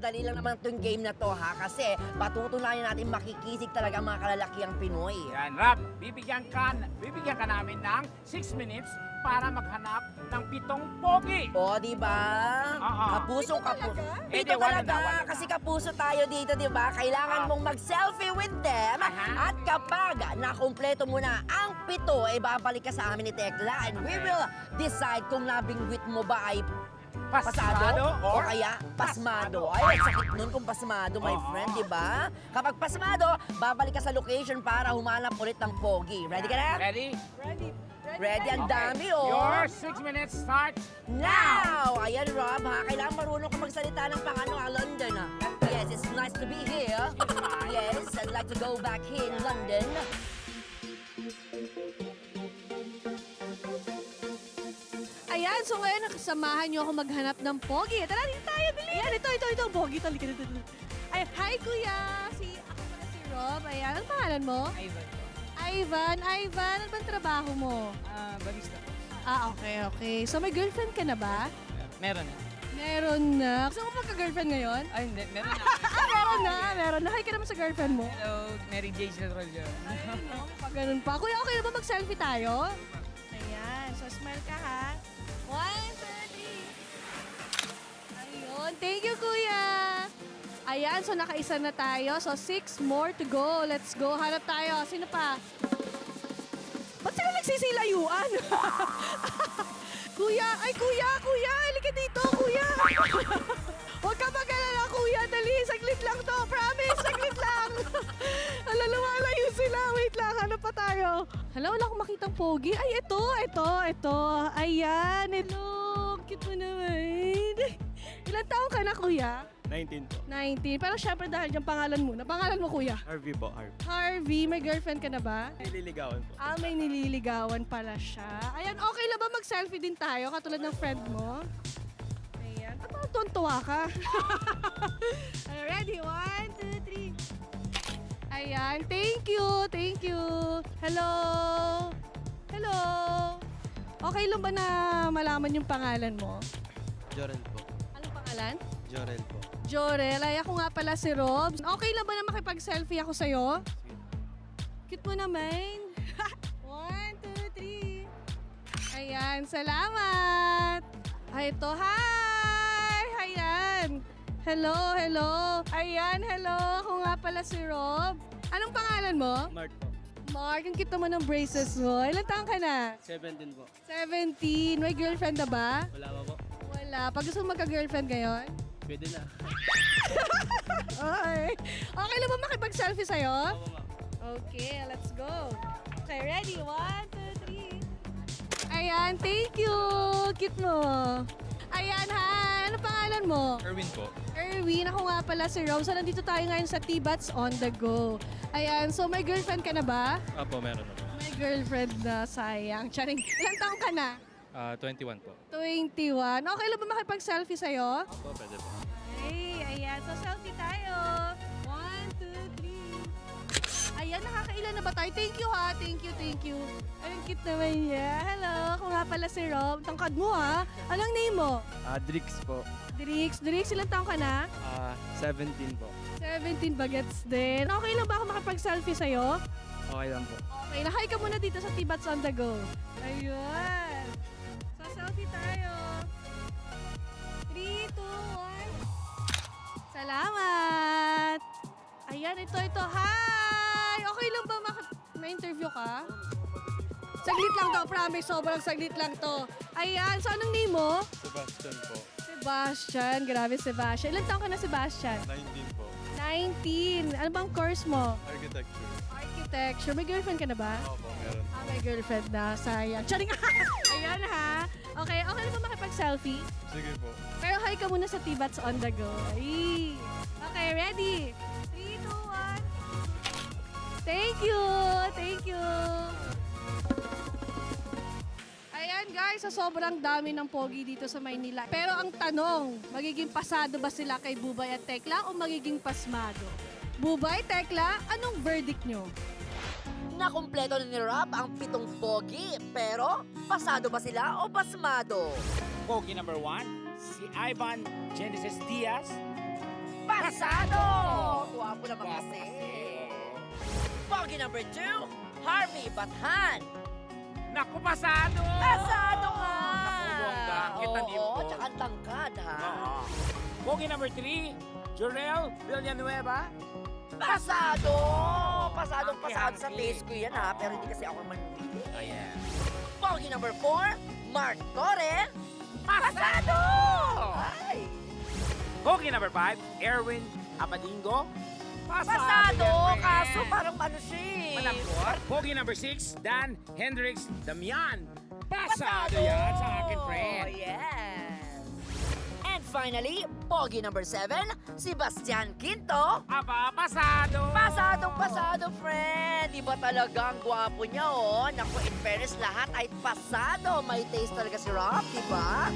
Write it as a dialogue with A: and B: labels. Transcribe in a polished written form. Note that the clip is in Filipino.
A: madali lang naman itong game na to ha. Kasi patutunayan natin makikisig talaga ang mga kalalakiang Pinoy.
B: Yan, Rap, bibigyan ka namin ng 6 minutes para maghanap ng 7 pogi.
A: O, di ba?
B: Oo.
A: Kapusong kapuso.
B: Eh,
A: Ito
B: di, wala
A: talaga,
B: na, wala na.
A: kasi kapuso tayo dito, di ba? Kailangan mong mag-selfie with them.
B: Aha.
A: At kapag nakumpleto mo na ang 7, eh babalik ka sa amin ni Tekla. And we will decide kung nabingwit mo ba ay pasado o kaya pasmado. Ay, sakit nun kung pasmado, my
B: Oo.
A: friend, di ba? Kapag pasmado, babalik ka sa location para humanap ulit ng pogi. Ready ka na?
B: Ready?
A: Ready? Ang dami, oh.
B: Your 6 minutes starts
A: Now! Ayan, Rob, ha? Kailangan marunong ka magsalita ng London, ha? Yes, it's nice to be here. Yes, I'd like to go back here in London.
C: Ayan, so ngayon nakasamahan niyo ako maghanap ng pogi. Tara, dito tayo, dali. Ayan, ito, pogi. Talika dito. Ay, hi, kuya. Ako pala si Rob. Ayan, anong pangalan mo?
D: Ivan po.
C: Ivan, ano bang trabaho mo?
D: Barista po.
C: Okay. So may girlfriend ka na ba?
D: Meron na.
C: Meron na. Gusto mo magka-girlfriend ngayon?
D: Ay, hindi. Meron na.
C: Meron na. Hi ka naman sa girlfriend mo.
D: Hello, Mary J. Rollo.
C: No, pag ganun pa. Kuya, okay na ba mag-selfie tayo? Ayan. So, smile ka ha. 1, 2, 3. Ayun. Thank you, kuya. Ayan. So, nakaisa na tayo. So, 6 more to go. Let's go. Hanap tayo. Sino pa? Ba't sila nagsisilayuan? Kuya! Kuya! Halika dito, kuya! Huwag ka mag-alala, kuya. Dali, saglit lang to. Promise, saglit lang. Ala, lumalayo sila. Wait lang, hanap pa tayo. Hala, wala akong makitang pogi. Ay, ito. Ayan, hello. Cute mo naman. Ilan taong ka na, kuya?
E: 19 po.
C: 19. Pero syempre dahil dyan pangalan muna. Pangalan mo, kuya?
E: Harvey po, Harvey.
C: Harvey, may girlfriend ka na ba?
E: Nililigawan po.
C: May nililigawan pala siya. Ayan, okay lang ba mag-selfie din tayo katulad ng friend mo? Ayan. Ba't natutuwa ka? Ready? 1, 2, 3. Ayan, thank you. Hello? Okay lang ba na malaman yung pangalan mo?
E: Jorel po.
C: Anong pangalan?
E: Jorel po.
C: Jorel, ay ako nga pala si Rob. Okay lang ba na makipag-selfie ako sa'yo? Cute mo naman. 1, 2, 3. Ayan, salamat. Ay, ito, hi! Ayan. Hello. Ayan, hello. Ako nga pala si Rob. Anong pangalan mo?
E: Mark po.
C: Mark, ang cute naman ng braces mo. Ilan taong ka na?
E: 17 po.
C: 17. May girlfriend na ba?
E: Wala pa po.
C: Wala. Pag gusto mo magka-girlfriend ngayon?
E: Pwede na.
C: Okay lang ba makipag-selfie sa'yo?
E: Opo, ma'am.
C: Okay, let's go. Okay, ready? 1, 2, 3. Ayan, thank you. Cute mo. Ayan, ha. Ano pangalan mo?
E: Erwin po.
C: Erwin. Ako nga pala si Rose. So, nandito tayo ngayon sa T-Bats on the go. Ayan, so may girlfriend ka na ba?
E: Apo, meron na po.
C: May girlfriend na, sayang. Charing. Ilang taong ka na?
E: 21 po.
C: 21. Okay lang ba makipag-selfie sa'yo?
E: Apo, pwede po.
C: Ay, ayan. So, selfie tayo. 1, 2, 3. Ayan, nakakailan na ba tayo? Thank you, ha. Thank you. Ay, ang cute naman niya. Hello, ako nga pala si Rob. Tangkad mo, ha. Anong name mo?
E: Drix po.
C: Drix, ilang taong ka na?
E: 17 po.
C: 17 bagets din. Okay lang ba ako makapag-selfie sa'yo?
E: Okay lang po.
C: Okay, hi ka muna dito sa T-Bats on the go. Ayun. So, selfie tayo. 3, 2, 1. Salamat! Ayan, ito. Hi! Okay lang ba ma-interview ka? Saglit lang to, promise. Sobrang saglit lang to. Ayan, so anong name mo?
E: Sebastian po.
C: Sebastian. Grabe, Sebastian. Ilan taong ka na, Sebastian?
E: 19 po.
C: 19. Ano bang course mo?
E: Architecture.
C: Architecture. May girlfriend ka na ba?
E: Opo, meron.
C: May girlfriend na. Sayang. Charing! Ayan ha. Okay na ba makipag-selfie?
E: Sige po.
C: Pero hi ka muna sa T-Bats on the go. Ay. Okay, ready? 3, 2, 1. Thank you. Ayan guys, sa sobrang dami ng pogi dito sa Maynila. Pero ang tanong, magiging pasado ba sila kay Bubay at Tekla o magiging pasmado? Bubay, Tekla, anong verdict nyo?
A: Nakumpleto na ni Rob ang 7 pogi. Pero, pasado ba sila o pasmado?
B: Pogi number 1, si Ivan Genesis Diaz.
A: Pasado! Guwapo naman kasi. Pogi number 2, Harvey Bathan.
B: Naku, pasado!
A: Pasado nga!
B: Naku, bongga. Kita din
A: Oo,
B: po.
A: tsaka ang tangkad, ha?
B: Oo. Pogi number 3, Jorel Villanueva.
A: Pasado! Pasadong pasado sa
B: Hangki-hangki.
A: taste ko yan, ha? Pero hindi kasi ako manpili.
B: Ayan.
A: Pogi number 4, Mark Torre.
B: Pasado!
A: Ay!
B: Pogi number 5, Erwin Apadingo.
A: Pasado!
B: yan,
A: Kaso
B: friend.
A: parang ano siya eh.
B: Malambot. Pogi number 6, Dan Hendricks Damian. Pasado yan sa akin, friend.
A: Yes! And finally, Pogi number 7, Sebastian Quinto.
B: Aba, pasado!
A: Pasado, friend! Di ba talaga ang gwapo niya, oh? Naku, in fairness, lahat ay pasado. May taste talaga si Rob, di ba?